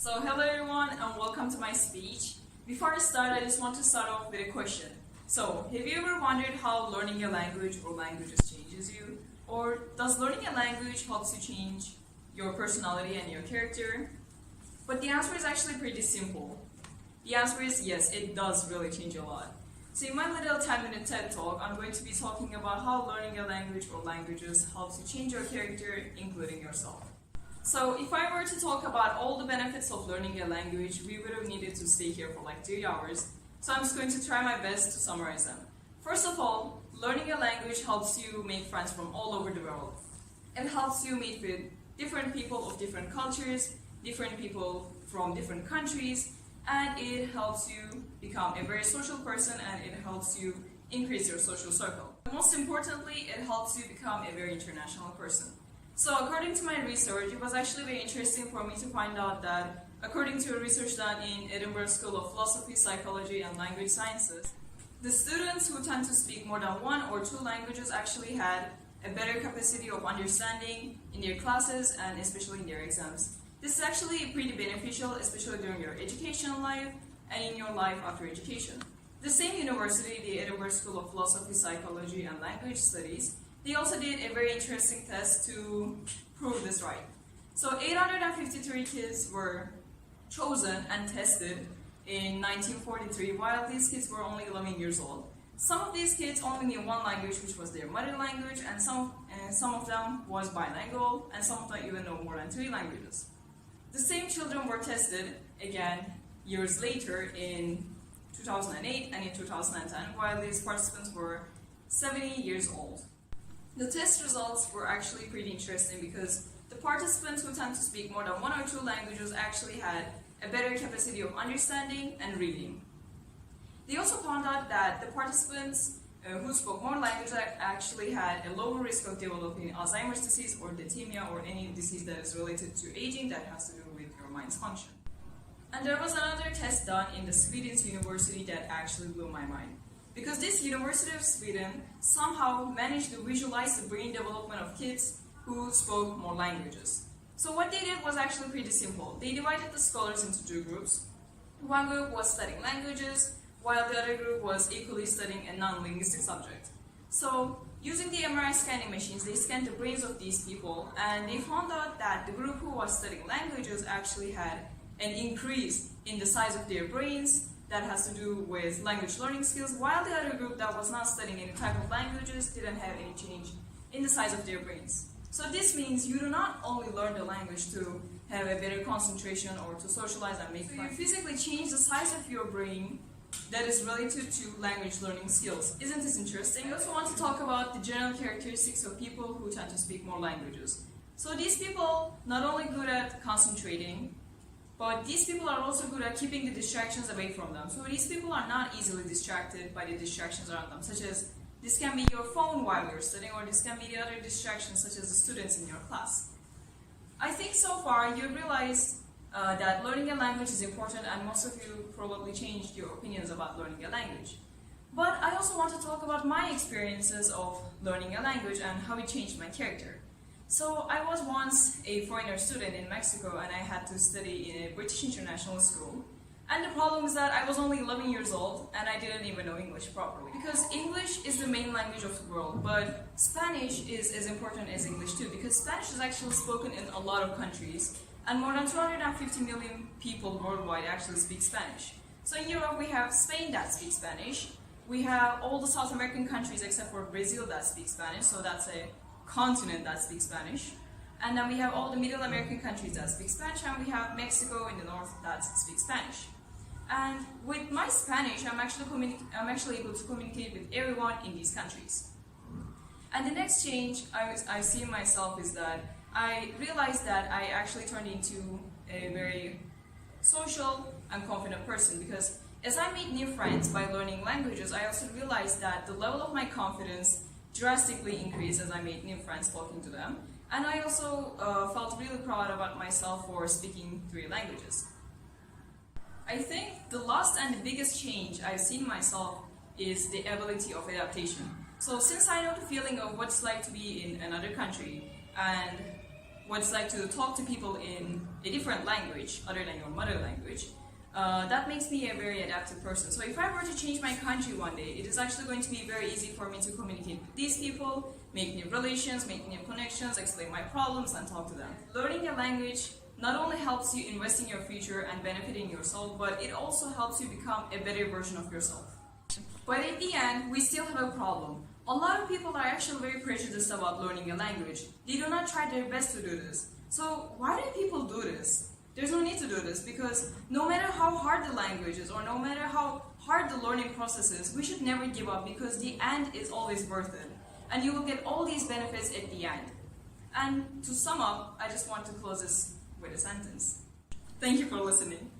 So hello everyone and welcome to my speech. Before I start, I just want to start off with a question. So, have you ever wondered how learning a language or languages changes you? Or does learning a language helps you change your personality and your character? But the answer is actually pretty simple. The answer is yes, it does really change a lot. So in my little 10-minute TED Talk, I'm going to be talking about how learning a language or languages helps you change your character, including yourself. So if I were to talk about all the benefits of learning a language, we would have needed to stay here for like 3 hours. So I'm just going to try my best to summarize them. First of all, learning a language helps you make friends from all over the world. It helps you meet with different people of different cultures, different people from different countries, and it helps you become a very social person and it helps you increase your social circle. Most importantly, it helps you become a very international person. So according to my research, it was actually very interesting for me to find out that according to a research done in Edinburgh School of Philosophy, Psychology and Language Sciences, the students who tend to speak more than 1 or 2 languages actually had a better capacity of understanding in their classes and especially in their exams. This is actually pretty beneficial, especially during your educational life and in your life after education. The same university, the Edinburgh School of Philosophy, Psychology and Language Studies, they also did a very interesting test to prove this right. So 853 kids were chosen and tested in 1943, while these kids were only 11 years old. Some of these kids only knew 1 language, which was their mother language, and some of them was bilingual, and some of them even know more than 3 languages. The same children were tested again years later in 2008 and in 2010, while these participants were 70 years old. The test results were actually pretty interesting because the participants who tend to speak more than 1 or 2 languages actually had a better capacity of understanding and reading. They also found out that the participants who spoke more languages actually had a lower risk of developing Alzheimer's disease or dementia or any disease that is related to aging that has to do with your mind's function. And there was another test done in the Sweden's university that actually blew my mind. Because this University of Sweden somehow managed to visualize the brain development of kids who spoke more languages. So what they did was actually pretty simple. They divided the scholars into 2 groups. One group was studying languages, while the other group was equally studying a non-linguistic subject. So using the MRI scanning machines, they scanned the brains of these people, and they found out that the group who was studying languages actually had an increase in the size of their brains that has to do with language learning skills, while the other group that was not studying any type of languages didn't have any change in the size of their brains. So this means you do not only learn the language to have a better concentration or to socialize and make friends. You physically change the size of your brain that is related to language learning skills. Isn't this interesting? I also want to talk about the general characteristics of people who tend to speak more languages. So these people not only good at concentrating, but these people are also good at keeping the distractions away from them. So these people are not easily distracted by the distractions around them, such as this can be your phone while you're studying, or this can be the other distractions, such as the students in your class. I think so far you realized that learning a language is important, and most of you probably changed your opinions about learning a language. But I also want to talk about my experiences of learning a language and how it changed my character. So I was once a foreigner student in Mexico and I had to study in a British international school. And the problem is that I was only 11 years old and I didn't even know English properly. Because English is the main language of the world, but Spanish is as important as English too, because Spanish is actually spoken in a lot of countries and more than 250 million people worldwide actually speak Spanish. So in Europe we have Spain that speaks Spanish, we have all the South American countries except for Brazil that speak Spanish, so that's a continent that speaks Spanish. And then we have all the Middle American countries that speak Spanish, and we have Mexico in the north that speaks Spanish. And with my Spanish, I'm actually able to communicate with everyone in these countries. And the next change I see in myself is that I realized that I actually turned into a very social and confident person, because as I made new friends by learning languages, I also realized that the level of my confidence drastically increased as I made new friends talking to them. And I also felt really proud about myself for speaking 3 languages. I think the last and the biggest change I've seen myself is the ability of adaptation. So since I know the feeling of what it's like to be in another country, and what it's like to talk to people in a different language other than your mother language, that makes me a very adaptive person. So if I were to change my country one day, it is actually going to be very easy for me to communicate with these people, make new relations, make new connections, explain my problems, and talk to them. Learning a language not only helps you invest in your future and benefit in yourself, but it also helps you become a better version of yourself. But at the end, we still have a problem. A lot of people are actually very prejudiced about learning a language. They do not try their best to do this. So why do people do this? There's no need to do this, because no matter how hard the language is or no matter how hard the learning process is, we should never give up, because the end is always worth it. And you will get all these benefits at the end. And to sum up, I just want to close this with a sentence. Thank you for listening.